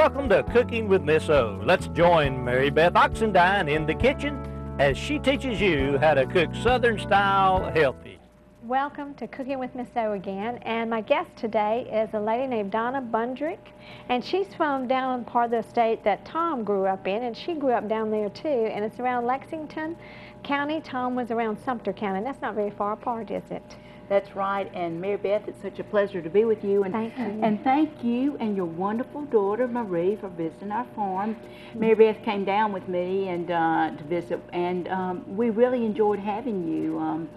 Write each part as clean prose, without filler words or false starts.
Welcome to Cooking with Miss O. Let's join Mary Beth Oxendine in the kitchen as she teaches you how to cook Southern style healthy. Welcome to Cooking with Miss O again, and my guest today is a lady named Donna Bundrick, and she's from down part of the state that Tom grew up in, and she grew up down there too, and it's around Lexington County. Tom was around Sumter County. That's not very far apart, is it? That's right, and Mary Beth, it's such a pleasure to be with you. And thank you. And thank you and your wonderful daughter, Marie, for visiting our farm. Mary Beth came down with me and to visit, and we really enjoyed having you.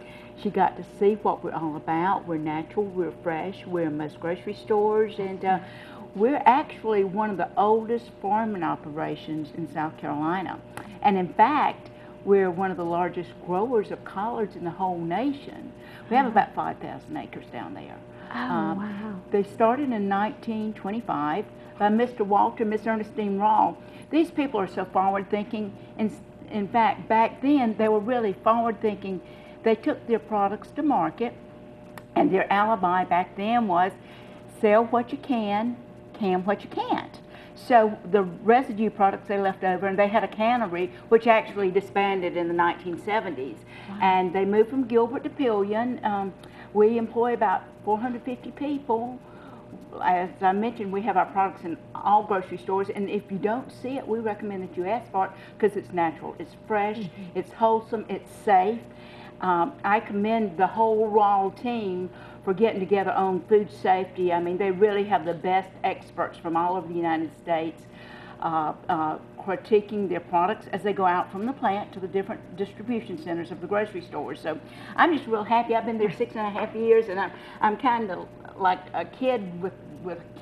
She got to see what we're all about. We're natural, we're fresh, we're in most grocery stores, and we're actually one of the oldest farming operations in South Carolina. And in fact, we're one of the largest growers of collards in the whole nation. We have about 5,000 acres down there. Oh, wow. They started in 1925 by Mr. Walter and Miss Ernestine Rawl. These people are so forward-thinking. In fact, back then, they were really forward-thinking. They took their products to market, and their alibi back then was sell what you can what you can't. So the residue products they left over, and they had a cannery which actually disbanded in the 1970s. Wow. And they moved from Gilbert to Pillion. We employ about 450 people. As I mentioned, we have our products in all grocery stores, and if you don't see it, we recommend that you ask for it because it's natural, it's fresh, it's wholesome, it's safe. I commend the whole Rawl team for getting together on food safety. I mean, they really have the best experts from all over the United States critiquing their products as they go out from the plant to the different distribution centers of the grocery stores. So I'm just real happy. I've been there 6.5 years, and I'm kind of like a kid with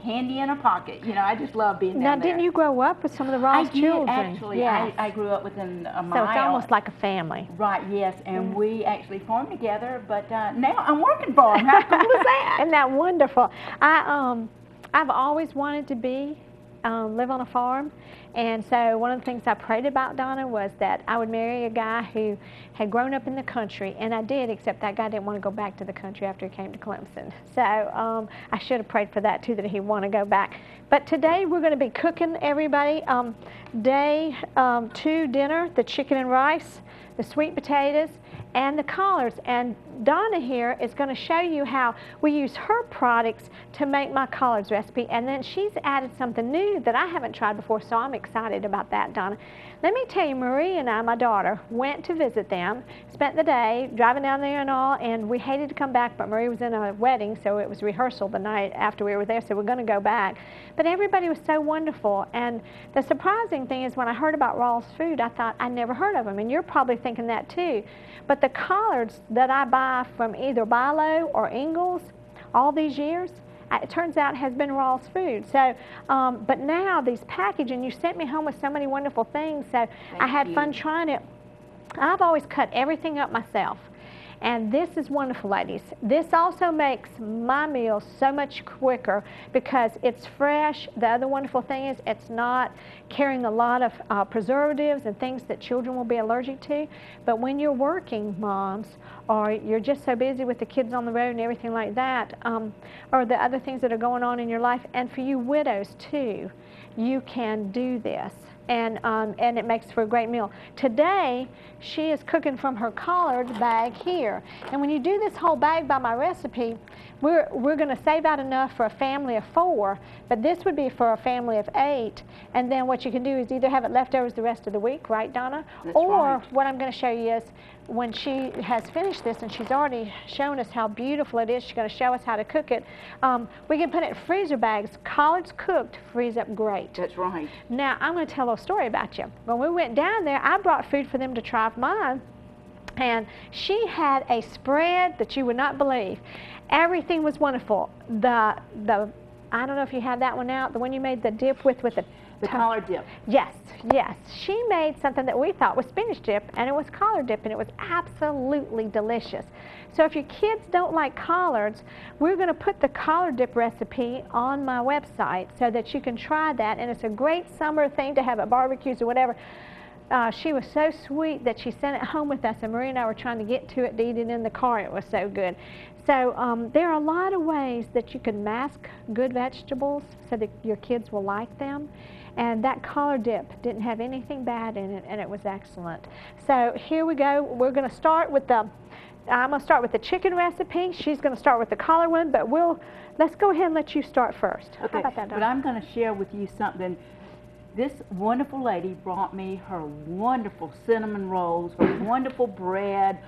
candy in a pocket. You know, I just love being down there. Now, didn't you grow up with some of the Rawls children? Actually. Yes. I grew up within a mile. So it's almost like a family. Right, yes, and we actually farmed together, but now I'm working for them. How cool is that? Isn't that wonderful? I've always wanted to live on a farm, and so one of the things I prayed about, Donna, was that I would marry a guy who had grown up in the country, and I did, except that guy didn't want to go back to the country after he came to Clemson. So I should have prayed for that too, that he'd want to go back. But today we're going to be cooking, everybody, day 2 dinner, the chicken and rice, the sweet potatoes, and the collards. And Donna here is going to show you how we use her products to make my collards recipe, and then she's added something new that I haven't tried before, so I'm excited about that, Donna. Let me tell you, Marie and I, my daughter, went to visit them, spent the day driving down there and all, and we hated to come back, but Marie was in a wedding, so it was rehearsal the night after we were there, so we're going to go back. But everybody was so wonderful, and the surprising thing is when I heard about Rawls food, I thought I'd never heard of them, and you're probably thinking that too. But the collards that I buy from either Bilo or Ingalls all these years, it turns out has been Rawls food. So, but now these packaging, you sent me home with so many wonderful things, so I had fun trying it. I've always cut everything up myself. And this is wonderful, ladies. This also makes my meals so much quicker because it's fresh. The other wonderful thing is it's not carrying a lot of preservatives and things that children will be allergic to. But when you're working, moms, or you're just so busy with the kids on the road and everything like that, or the other things that are going on in your life, and for you widows too, you can do this. And it makes for a great meal. Today, she is cooking from her collard bag here. And when you do this whole bag by my recipe, we're going to save out enough for a family of 4, but this would be for a family of 8. And then what you can do is either have it leftovers the rest of the week, right, Donna? That's or right. What I'm going to show you is when she has finished this, and she's already shown us how beautiful it is, she's going to show us how to cook it. We can put it in freezer bags. Collards cooked freeze up great. That's right. Now, I'm going to tell a little story about you. When we went down there, I brought food for them to try of mine, and she had a spread that you would not believe. Everything was wonderful. I don't know if you have that one out, the one you made the dip with the collard dip. Yes, yes. She made something that we thought was spinach dip, and it was collard dip, and it was absolutely delicious. So if your kids don't like collards, we're going to put the collard dip recipe on my website so that you can try that, and it's a great summer thing to have at barbecues or whatever. she was so sweet that she sent it home with us, and Marie and I were trying to get to it to eat it in the car. It was so good. So there are a lot of ways that you can mask good vegetables so that your kids will like them. And that collard dip didn't have anything bad in it, and it was excellent. So here we go. We're going to start with the, I'm going to start with the chicken recipe. She's going to start with the collard one, but let's go ahead and let you start first. Okay, How about that, but I'm going to share with you something. This wonderful lady brought me her wonderful cinnamon rolls, her wonderful bread,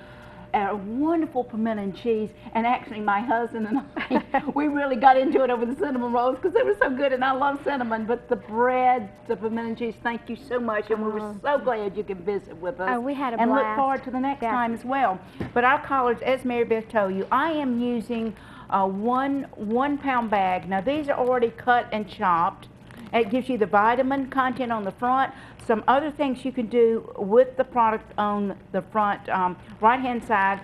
a wonderful pimento and cheese, and actually my husband and I, we really got into it over the cinnamon rolls because they were so good, and I love cinnamon, but the bread, the pimento and cheese, thank you so much, and we were so glad you could visit with us. Oh, we had a and blast. look forward to the next time as well. But our collards, as Mary Beth told you, I am using a one pound bag. Now these are already cut and chopped. It gives you the vitamin content on the front. Some other things you can do with the product on the front right-hand side,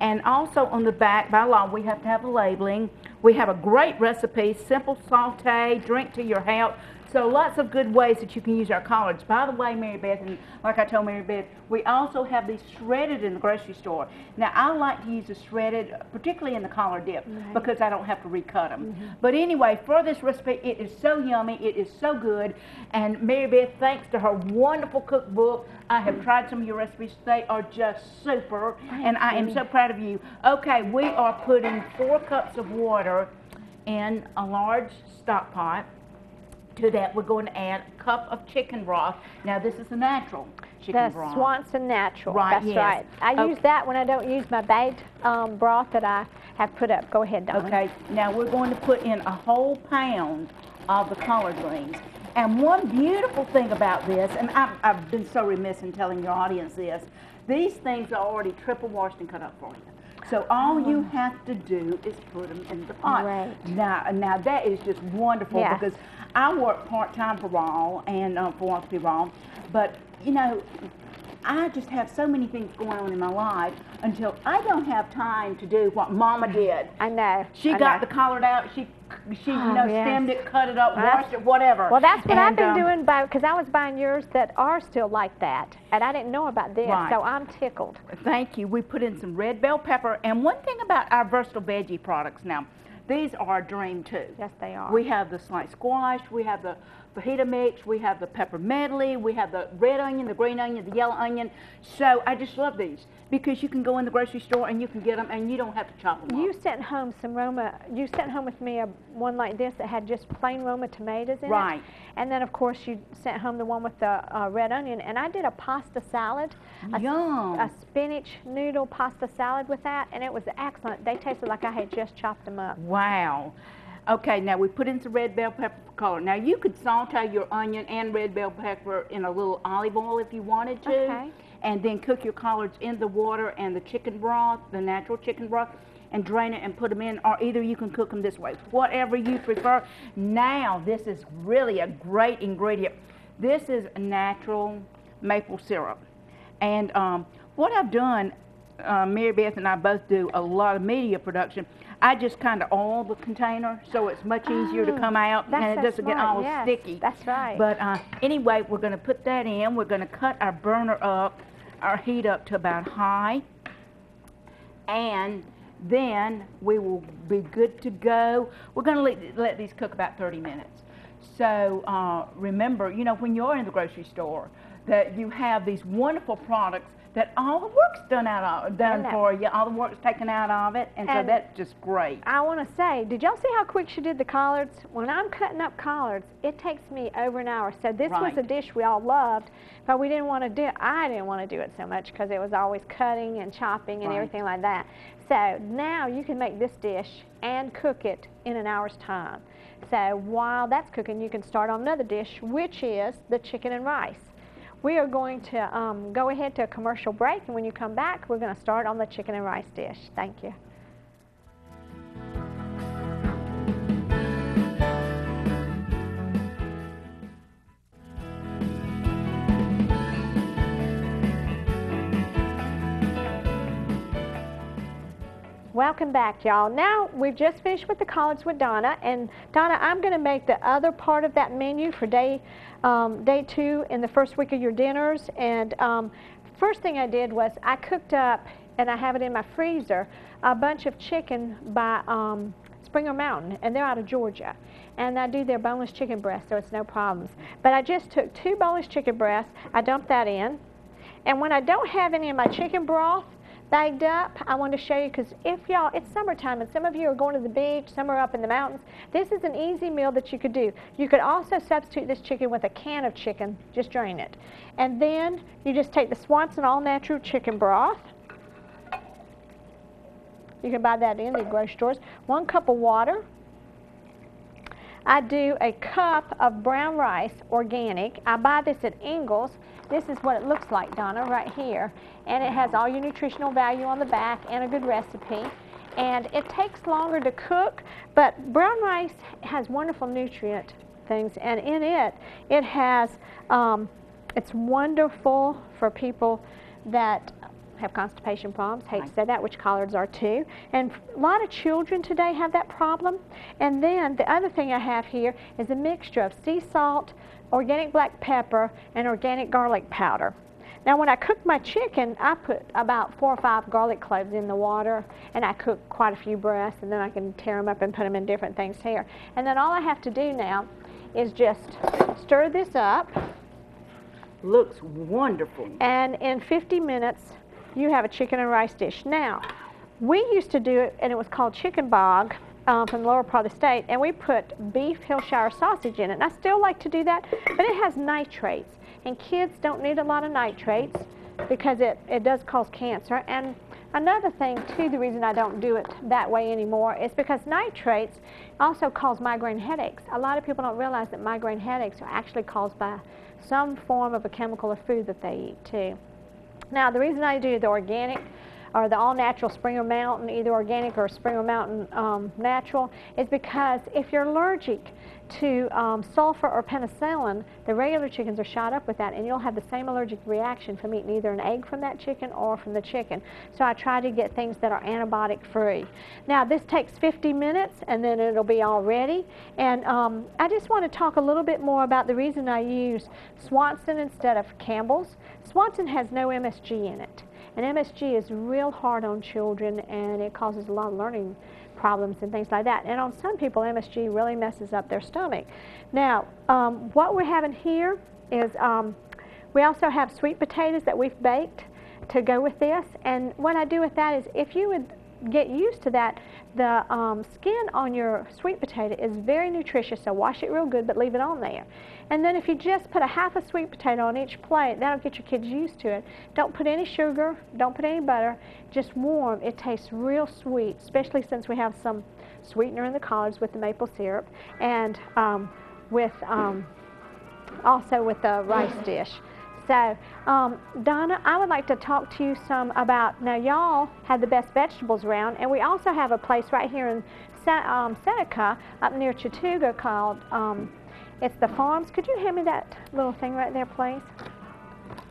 and also on the back, by law, we have to have the labeling. We have a great recipe, simple saute, drink to your health. So lots of good ways that you can use our collards. By the way, Mary Beth, and like I told Mary Beth, we also have these shredded in the grocery store. Now, I like to use the shredded, particularly in the collard dip, because I don't have to recut them. But anyway, for this recipe, it is so yummy, it is so good, and Mary Beth, thanks to her wonderful cookbook, I have tried some of your recipes. They are just super, and I am so proud of you. Okay, we are putting 4 cups of water in a large stock pot. To that, we're going to add a cup of chicken broth. Now, this is the natural chicken broth. The Swanson Natural. Right, That's yes. right. I use that when I don't use my baked broth that I have put up. Go ahead, Donna. Okay, now we're going to put in a whole pound of the collard greens. And one beautiful thing about this, and I've been so remiss in telling your audience this, these things are already triple washed and cut up for you. So all you have to do is put them in the pot. Right. Now that is just wonderful because I work part-time for Raw and Philosophy Raw, but you know, I just have so many things going on in my life until I don't have time to do what Mama did. I know. She got the collard out. She stemmed it, cut it up, washed it, whatever. Well, that's what I've been doing, because I was buying yours that are still like that, and I didn't know about this, so I'm tickled. Thank you. We put in some red bell pepper, and one thing about our versatile veggie products now, these are a dream too. Yes, they are. We have the sliced squash, we have the fajita mix, we have the pepper medley, we have the red onion, the green onion, the yellow onion. So I just love these because you can go in the grocery store and you can get them and you don't have to chop them up. You sent home some Roma, you sent home with me one like this that had just plain Roma tomatoes in it. Right. And then of course you sent home the one with the red onion, and I did a pasta salad. Yum. A spinach noodle pasta salad with that, and it was excellent. They tasted like I had just chopped them up. Wow. Okay, now we put in some red bell pepper for color. Now you could saute your onion and red bell pepper in a little olive oil if you wanted to. Okay. And then cook your collards in the water and the chicken broth, the natural chicken broth, and drain it and put them in, or either you can cook them this way, whatever you prefer. Now, this is really a great ingredient. This is natural maple syrup. And what I've done, Mary Beth and I both do a lot of media production. I just kind of oil the container so it's much easier to come out and it doesn't get all sticky. That's right. But anyway, we're going to put that in. We're going to cut our burner up, our heat up to about high. And then we will be good to go. We're going to let these cook about 30 minutes. So remember, you know, when you're in the grocery store, that you have these wonderful products that all the work's done for you, all the work's taken out of it, and so that's just great. I want to say, did y'all see how quick she did the collards? When I'm cutting up collards, it takes me over an hour. So this was a dish we all loved, but we didn't want to do it. I didn't want to do it so much because it was always cutting and chopping and everything like that. So now you can make this dish and cook it in an hour's time. So while that's cooking, you can start on another dish, which is the chicken and rice. We are going to go ahead to a commercial break, and when you come back, we're going to start on the chicken and rice dish. Thank you. Welcome back, y'all. Now, we've just finished with the collards with Donna, and Donna, I'm going to make the other part of that menu for day 2 in the first week of your dinners. And first thing I did was I cooked up, and I have it in my freezer, a bunch of chicken by Springer Mountain, and they're out of Georgia. And I do their boneless chicken breast, so it's no problems. But I just took 2 boneless chicken breasts, I dumped that in, and when I don't have any of my chicken broth bagged up, I want to show you, because if y'all, it's summertime and some of you are going to the beach, some are up in the mountains, this is an easy meal that you could do. You could also substitute this chicken with a can of chicken, just drain it. And then you just take the Swanson all-natural chicken broth. You can buy that in the grocery stores. 1 cup of water. I do a cup of brown rice, organic. I buy this at Ingles. This is what it looks like, Donna, right here. And it has all your nutritional value on the back and a good recipe. And it takes longer to cook, but brown rice has wonderful nutrient things. And in it, it has, it's wonderful for people that have constipation problems. Hate to say that, which collards are too. And a lot of children today have that problem. And then the other thing I have here is a mixture of sea salt, organic black pepper, and organic garlic powder. Now when I cook my chicken, I put about 4 or 5 garlic cloves in the water, and I cook quite a few breasts, and then I can tear them up and put them in different things here. And then all I have to do now is just stir this up. Looks wonderful. And in 50 minutes, you have a chicken and rice dish. Now, we used to do it, and it was called chicken bog from the lower part of the state, and we put beef Hillshire sausage in it. And I still like to do that, but it has nitrates, and kids don't need a lot of nitrates because it does cause cancer. And another thing, too, the reason I don't do it that way anymore is because nitrates also cause migraine headaches. A lot of people don't realize that migraine headaches are actually caused by some form of a chemical or food that they eat, too. Now, the reason I do the organic or the all-natural Springer Mountain, either organic or Springer Mountain natural, is because if you're allergic to sulfur or penicillin, the regular chickens are shot up with that, and you'll have the same allergic reaction from eating either an egg from that chicken or from the chicken. So I try to get things that are antibiotic-free. Now, this takes 50 minutes, and then it'll be all ready. And I just want to talk a little bit more about the reason I use Swanson instead of Campbell's. Swanson has no MSG in it. And MSG is real hard on children, and it causes a lot of learning problems and things like that. And on some people, MSG really messes up their stomach. Now, what we're having here is we also have sweet potatoes that we've baked to go with this. And what I do with that is, if you would get used to that, the skin on your sweet potato is very nutritious, so wash it real good, but leave it on there. And then if you just put a half a sweet potato on each plate, that'll get your kids used to it. Don't put any sugar, don't put any butter, just warm. It tastes real sweet, especially since we have some sweetener in the collards with the maple syrup, and also with the rice dish. So, Donna, I would like to talk to you some about, now y'all have the best vegetables around, and we also have a place right here in Seneca, up near Chattooga, called, it's the Farms. Could you hand me that little thing right there, please?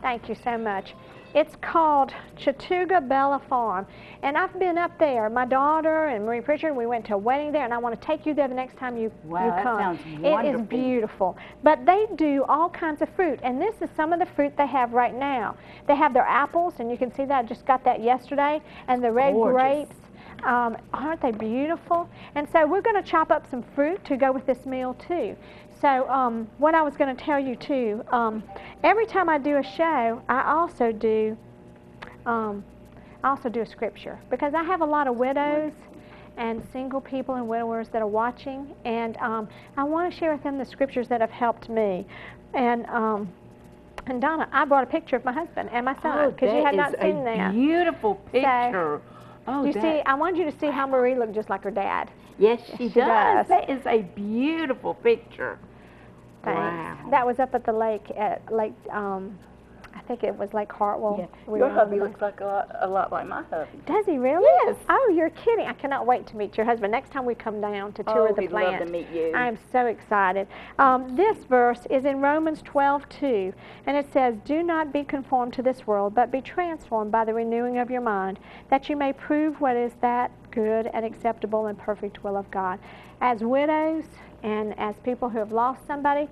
Thank you so much. It's called Chattooga Bella Farm, and I've been up there. My daughter and Marie Pritchard, we went to a wedding there, and I want to take you there the next time you come. That sounds wonderful. It is beautiful. But they do all kinds of fruit, and this is some of the fruit they have right now. They have their apples, and you can see that I just got that yesterday, and the red grapes. Aren't they beautiful? And so we're going to chop up some fruit to go with this meal too. So what I was going to tell you too, every time I do a show, I also do a scripture, because I have a lot of widows and single people and widowers that are watching, and I want to share with them the scriptures that have helped me. And Donna, I brought a picture of my husband and my son, because you have not seen that. Beautiful picture. So, you see, I wanted you to see how Marie looked just like her dad. Yes, she does. That is a beautiful picture. Thanks. Wow. That was up at the lake at Lake, I think it was Lake Hartwell. Yeah. Your hubby looks like a lot like my hubby. Does he really? Yes. Oh, you're kidding. I cannot wait to meet your husband. Next time we come down to tour the plant. We'd love to meet you. I'm so excited. This verse is in Romans 12:2, and it says, "Do not be conformed to this world, but be transformed by the renewing of your mind, that you may prove what is that good and acceptable and perfect will of God. As widows and as people who have lost somebody,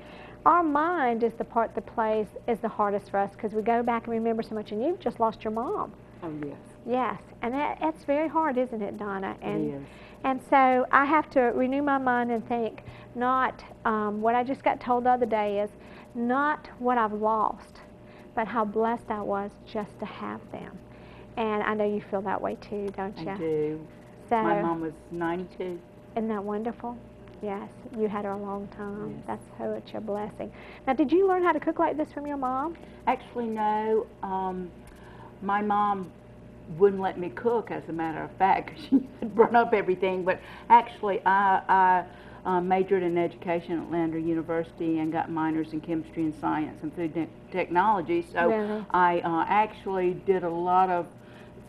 our mind is the part that plays is the hardest for us because we go back and remember so much. And you've just lost your mom. Oh, yes. Yes, and that's very hard, isn't it, Donna? And, It is. And so I have to renew my mind and think not what I just got told the other day is not what I've lost, but how blessed I was just to have them. And I know you feel that way too, don't you? I do. So, My mom was 92. Isn't that wonderful? Yes, you had her a long time. Yes. That's such a blessing. Now, did you learn how to cook like this from your mom? Actually, no. My mom wouldn't let me cook, as a matter of fact, because she had brought up everything. But actually, I majored in education at Lander University and got minors in chemistry and science and food technology. So Really? I actually did a lot of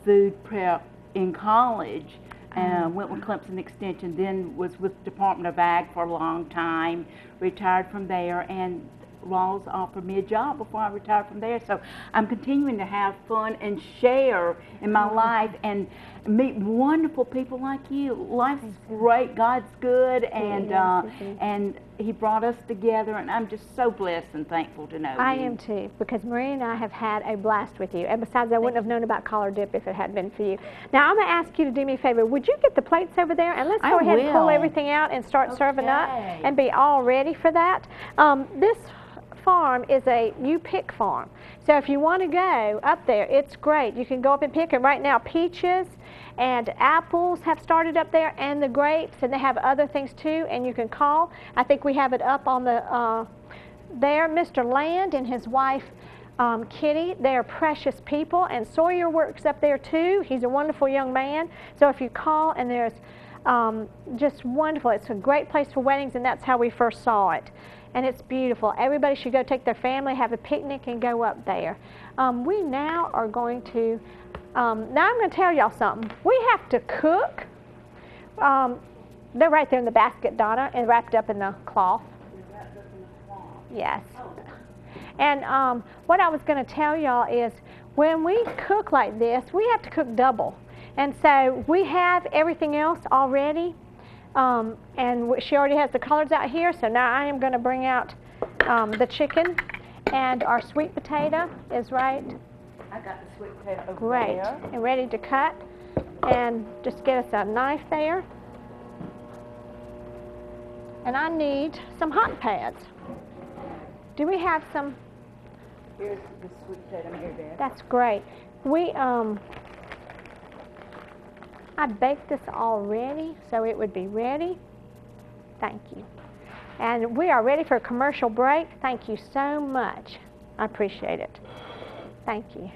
food prep in college. Went with Clemson Extension, then was with Department of Ag for a long time, retired from there, and Rawls offered me a job before I retired from there. So I'm continuing to have fun and share in my life and meet wonderful people like you. Life's great, God's good, and He brought us together, and I'm just so blessed and thankful to know I you. am too, because Marie and I have had a blast with you. And besides, I wouldn't have known about collar dip if it hadn't been for you. Now, I'm going to ask you to do me a favor. Would you get the plates over there? And let's go ahead and pull everything out and start serving up and be all ready for that. This farm is a you-pick farm. So if you want to go up there, it's great. You can go up and pick. And right now, peaches and apples have started up there, and the grapes, and they have other things too, and you can call. I think we have it up on the there. Mr. Land and his wife Kitty, they are precious people, and Sawyer works up there too. He's a wonderful young man. So if you call, and there's just wonderful. It's a great place for weddings, and that's how we first saw it. And it's beautiful. Everybody should go take their family, have a picnic, and go up there. We now are going to, now I'm going to tell y'all something. We have to cook. They're right there in the basket, Donna, and wrapped up in the cloth. Yes. And what I was going to tell y'all is when we cook like this, we have to cook double. And so we have everything else already. And she already has the collards out here, so now I am going to bring out the chicken, and our sweet potato is right. I got the sweet potato over Great, there. and ready to cut. And just get us a knife there. And I need some hot pads. Do we have some? Here's the sweet potato here, Dad. That's great. We I baked this already, so it would be ready. Thank you. And we are ready for a commercial break. Thank you so much. I appreciate it. Thank you.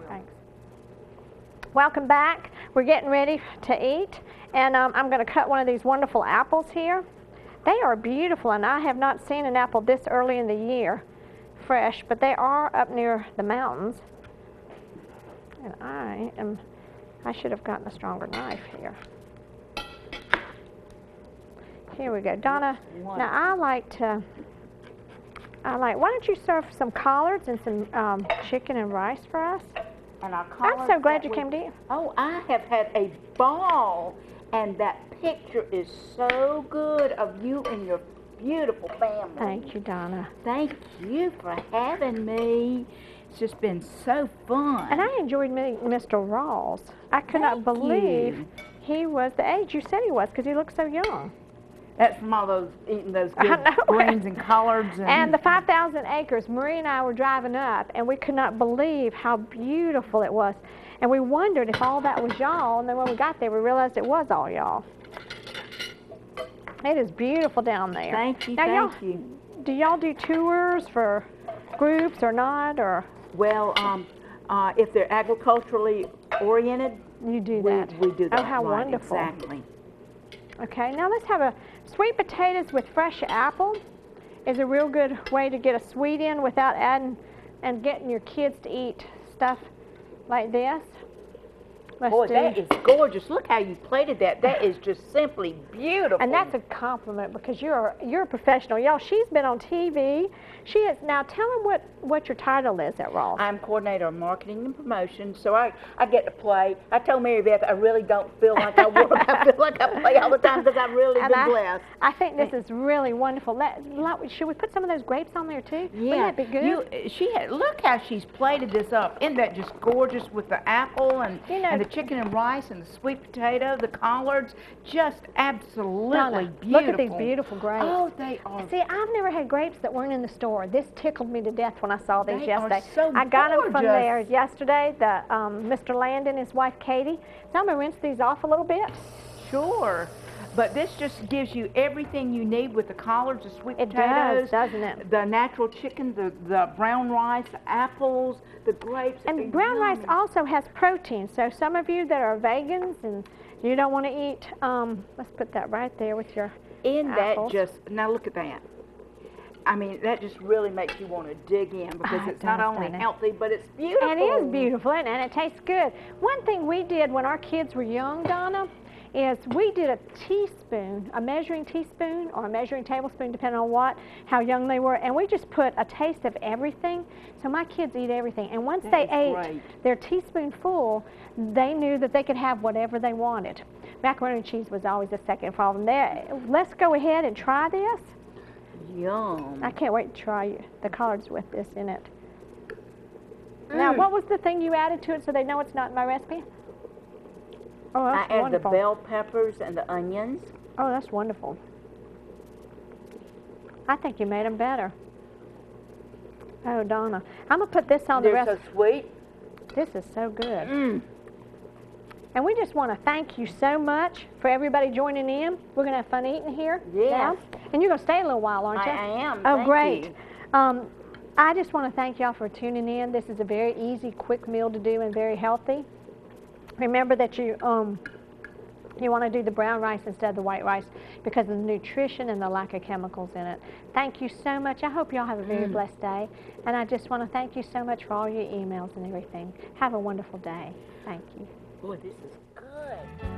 Thanks. Welcome back. We're getting ready to eat, and I'm going to cut one of these wonderful apples here. They are beautiful, and I have not seen an apple this early in the year fresh, but they are up near the mountains. And I should have gotten a stronger knife here. Here we go. Donna, now why don't you serve some collards and some chicken and rice for us? And our I'm so glad you came to eat. Oh, I have had a ball, and that picture is so good of you and your beautiful family. Thank you, Donna. Thank you for having me. It's just been so fun. And I enjoyed meeting Mr. Rawls. I could not believe he was the age you said he was, because he looked so young. That's from all those, eating those good greens and collards. And the 5,000 acres, Marie and I were driving up, and we could not believe how beautiful it was. And we wondered if all that was y'all, and then when we got there, we realized it was all y'all. It is beautiful down there. Thank you, now, thank you. Do y'all do tours for groups or not? Or well, if they're agriculturally oriented, you do that. We do that. Oh, how wonderful. Exactly. Okay, now let's have a sweet potatoes with fresh apple is a real good way to get a sweet in without adding and getting your kids to eat stuff like this. Let's Boy, do that it. is gorgeous. Look how you plated that. That is just simply beautiful. And that's a compliment because you're a professional. Y'all, she's been on TV. She is. Now tell them what your title is at Ross. I'm coordinator of marketing and promotion, so I get to play. I told Mary Beth I really don't feel like I work. I feel like I play all the time because I've really been blessed. I think this is really wonderful. Should we put some of those grapes on there too? Yeah. Wouldn't that be good? Look how she's plated this up. Isn't that just gorgeous with the apple and the chicken and rice and the sweet potato, the collards, just absolutely beautiful. Look at these beautiful grapes. Oh, they are. See, I've never had grapes that weren't in the store. This tickled me to death when I saw these They yesterday. are so I got them from gorgeous. there yesterday. Mr. Land and his wife Katie. So I'm gonna rinse these off a little bit. Sure. But this just gives you everything you need with the collards, the sweet It potatoes, does, doesn't it? the natural chicken, the brown rice, the apples, the grapes. And brown rice also has protein. So some of you that are vegans and you don't want to eat, let's put that right there with your apples. Now look at that. I mean, that just really makes you want to dig in because it's not only healthy, but it's beautiful. And it is beautiful, and it tastes good. One thing we did when our kids were young, Donna, is we did a teaspoon, a measuring teaspoon or a measuring tablespoon, depending on how young they were, and we just put a taste of everything. So my kids eat everything, and once they ate their teaspoonful, they knew that they could have whatever they wanted. Macaroni and cheese was always a second problem. Let's go ahead and try this. Yum. I can't wait to try the collards with this in it. Now, what was the thing you added to it so they know it's not in my recipe? Oh, that's I added wonderful. the bell peppers and the onions. Oh, that's wonderful. I think you made them better. Oh, Donna. I'm going to put this on the rest. They're so sweet. This is so good. And we just want to thank you so much for everybody joining in. We're going to have fun eating here. Yes. Now. And you're going to stay a little while, aren't you? I am. Oh, Thank great. you. I just want to thank y'all for tuning in. This is a very easy, quick meal to do and very healthy. Remember that you want to do the brown rice instead of the white rice because of the nutrition and the lack of chemicals in it. Thank you so much. I hope y'all have a very blessed day. And I just want to thank you so much for all your emails and everything. Have a wonderful day. Thank you. Boy, this is good.